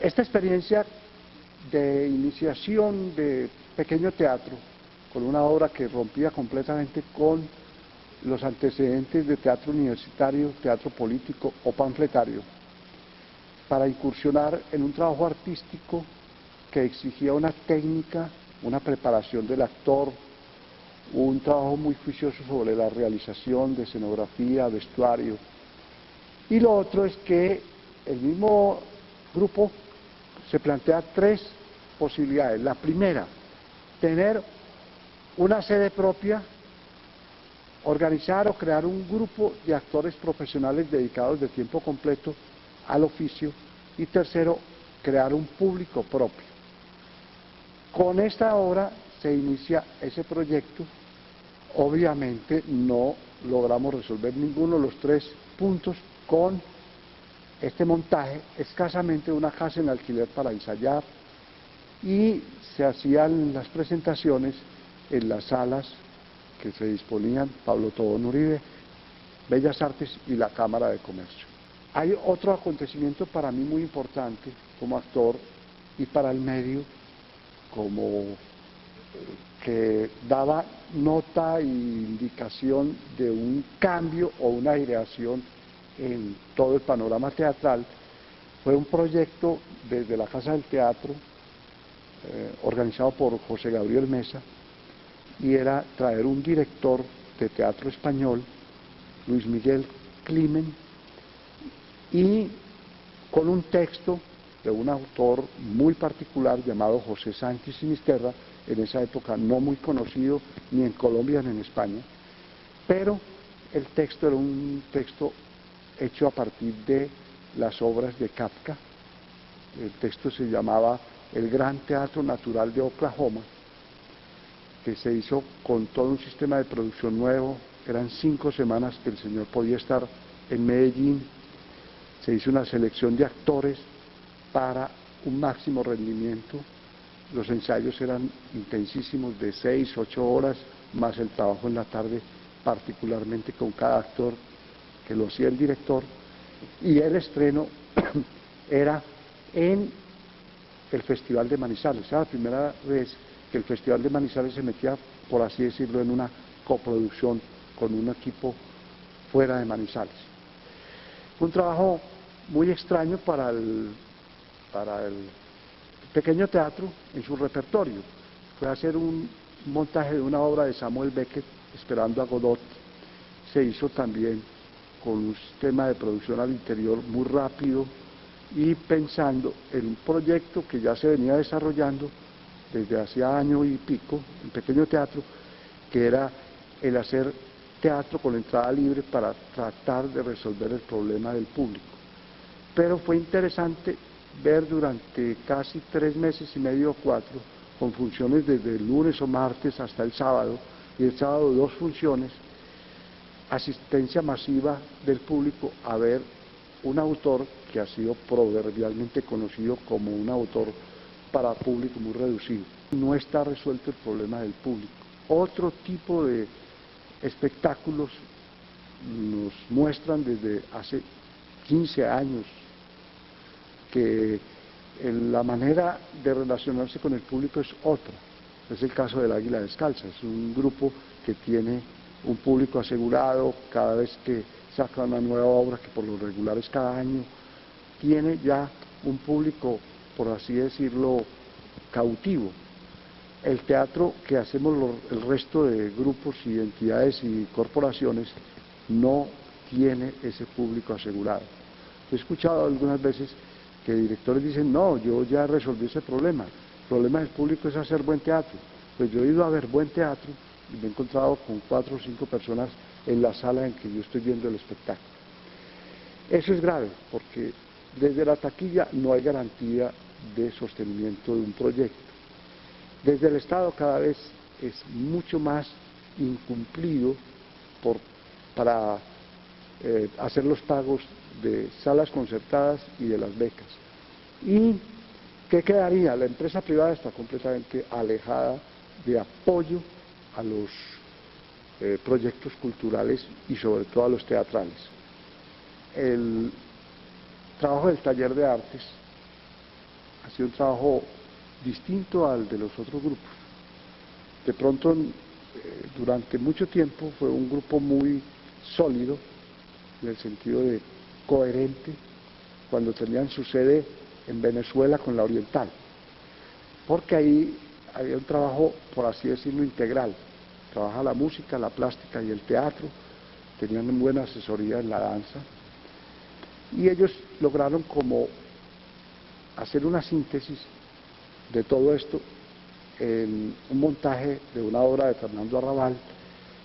Esta experiencia de iniciación de pequeño teatro, con una obra que rompía completamente con los antecedentes de teatro universitario, teatro político o panfletario, para incursionar en un trabajo artístico que exigía una técnica, una preparación del actor, un trabajo muy juicioso sobre la realización de escenografía, vestuario. Y lo otro es que el mismo grupo se plantea tres posibilidades. La primera, tener una sede propia, organizar o crear un grupo de actores profesionales dedicados de tiempo completo al oficio. Y tercero, crear un público propio. Con esta obra se inicia ese proyecto. Obviamente no logramos resolver ninguno de los tres puntos con este montaje, escasamente una casa en alquiler para ensayar, y se hacían las presentaciones en las salas que se disponían Pablo Tobón Uribe, Bellas Artes y la Cámara de Comercio. Hay otro acontecimiento para mí muy importante como actor y para el medio, como que daba nota e indicación de un cambio o una aireación en todo el panorama teatral. Fue un proyecto desde la Casa del Teatro, organizado por José Gabriel Mesa, y era traer un director de teatro español, Luis Miguel Climen, y con un texto de un autor muy particular llamado José Sánchez Sinisterra, en esa época no muy conocido ni en Colombia ni en España, pero el texto era un texto hecho a partir de las obras de Kafka. El texto se llamaba El Gran Teatro Natural de Oklahoma, que se hizo con todo un sistema de producción nuevo. Eran 5 semanas que el señor podía estar en Medellín. Se hizo una selección de actores para un máximo rendimiento. Los ensayos eran intensísimos, de 6, 8 horas, más el trabajo en la tarde, particularmente con cada actor, que lo hacía el director. Y el estreno era en el Festival de Manizales. Era la primera vez que el Festival de Manizales se metía, por así decirlo, en una coproducción con un equipo fuera de Manizales. Fue un trabajo muy extraño para el pequeño teatro en su repertorio. Fue hacer un montaje de una obra de Samuel Beckett, Esperando a Godot. Se hizo también con un sistema de producción al interior muy rápido y pensando en un proyecto que ya se venía desarrollando desde hacía año y pico, en pequeño teatro, que era el hacer teatro con entrada libre para tratar de resolver el problema del público. Pero fue interesante ver durante casi 3 meses y medio o 4, con funciones desde el lunes o martes hasta el sábado, y el sábado 2 funciones, asistencia masiva del público a ver un autor que ha sido proverbialmente conocido como un autor para público muy reducido. No está resuelto el problema del público. Otro tipo de espectáculos nos muestran desde hace 15 años que la manera de relacionarse con el público es otra. Es el caso del Águila Descalza, es un grupo que tiene un público asegurado cada vez que saca una nueva obra, que por lo regular es cada año. Tiene ya un público, por así decirlo, cautivo. El teatro que hacemos el resto de grupos y entidades y corporaciones no tiene ese público asegurado. He escuchado algunas veces que directores dicen, no, yo ya resolví ese problema, el problema del público es hacer buen teatro. Pues yo he ido a ver buen teatro y me he encontrado con 4 o 5 personas en la sala en que yo estoy viendo el espectáculo. Eso es grave, porque desde la taquilla no hay garantía de sostenimiento de un proyecto. Desde el Estado cada vez es mucho más incumplido para hacer los pagos de salas concertadas y de las becas. ¿Y qué quedaría? La empresa privada está completamente alejada de apoyo a los proyectos culturales y sobre todo a los teatrales. El trabajo del taller de artes ha sido un trabajo distinto al de los otros grupos. De pronto, durante mucho tiempo fue un grupo muy sólido, en el sentido de coherente, cuando tenían su sede en Venezuela con la Oriental, porque ahí había un trabajo, por así decirlo, integral. Trabaja la música, la plástica y el teatro, tenían buena asesoría en la danza, y ellos lograron como hacer una síntesis de todo esto en un montaje de una obra de Fernando Arrabal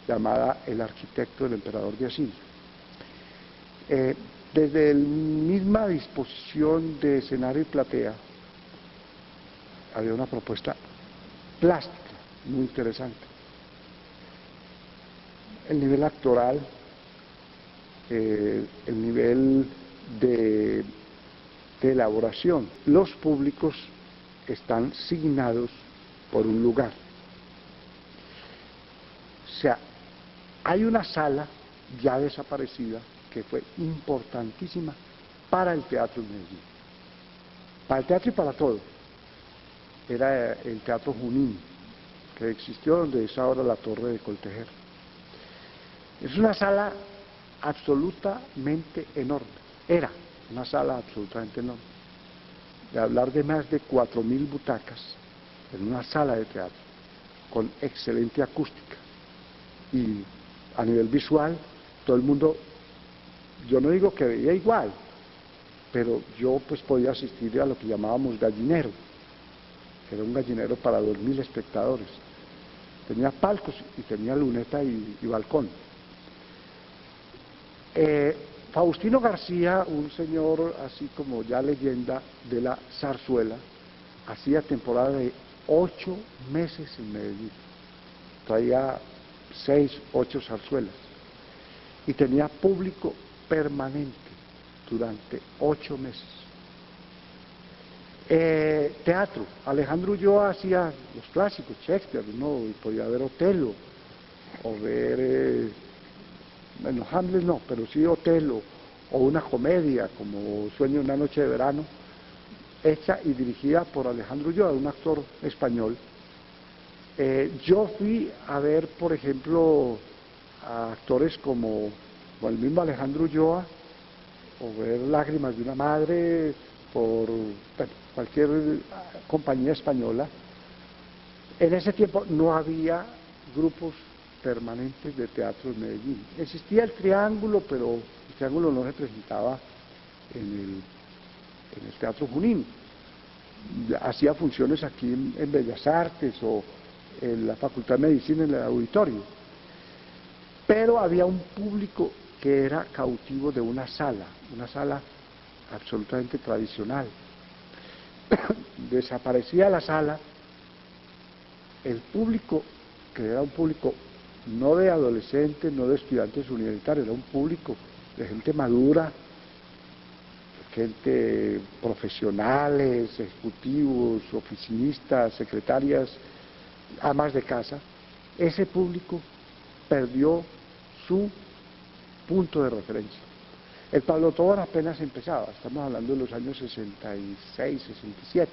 llamada El arquitecto del emperador de Asiria. Desde la misma disposición de escenario y platea, había una propuesta plástica muy interesante. El nivel actoral, el nivel de elaboración. Los públicos están signados por un lugar. O sea, hay una sala ya desaparecida que fue importantísima para el teatro en Medellín. Para el teatro y para todo. Era el Teatro Junín, que existió donde es ahora la Torre de Coltejer. Es una sala absolutamente enorme. Era una sala absolutamente enorme. De hablar de más de 4.000 butacas en una sala de teatro, con excelente acústica. Y a nivel visual, todo el mundo, yo no digo que veía igual, pero yo pues podía asistir a lo que llamábamos gallinero, que era un gallinero para 2.000 espectadores. Tenía palcos y tenía luneta y balcón. Faustino García, un señor así como ya leyenda de la zarzuela, hacía temporada de 8 meses en Medellín. Traía 6, 8 zarzuelas y tenía público permanente durante 8 meses. Teatro, Alejandro Ulloa hacía los clásicos, Shakespeare, ¿no? Y podía ver Otelo, o ver, bueno, Hamlet no, pero sí Otelo, o una comedia como Sueño de una noche de verano, hecha y dirigida por Alejandro Ulloa, un actor español. Yo fui a ver, por ejemplo, a actores como el mismo Alejandro Ulloa, o ver Lágrimas de una madre, por bueno, cualquier compañía española. En ese tiempo no había grupos permanentes de teatro en Medellín. Existía el Triángulo, pero el Triángulo no se presentaba en el Teatro Junín. Hacía funciones aquí en Bellas Artes o en la Facultad de Medicina, en el auditorio. Pero había un público que era cautivo de una sala absolutamente tradicional. Desaparecía la sala, el público, que era un público no de adolescentes, no de estudiantes universitarios, era un público de gente madura, gente profesionales, ejecutivos, oficinistas, secretarias, amas de casa. Ese público perdió su punto de referencia. El Pablo Tobón apenas empezaba, estamos hablando de los años 66, 67.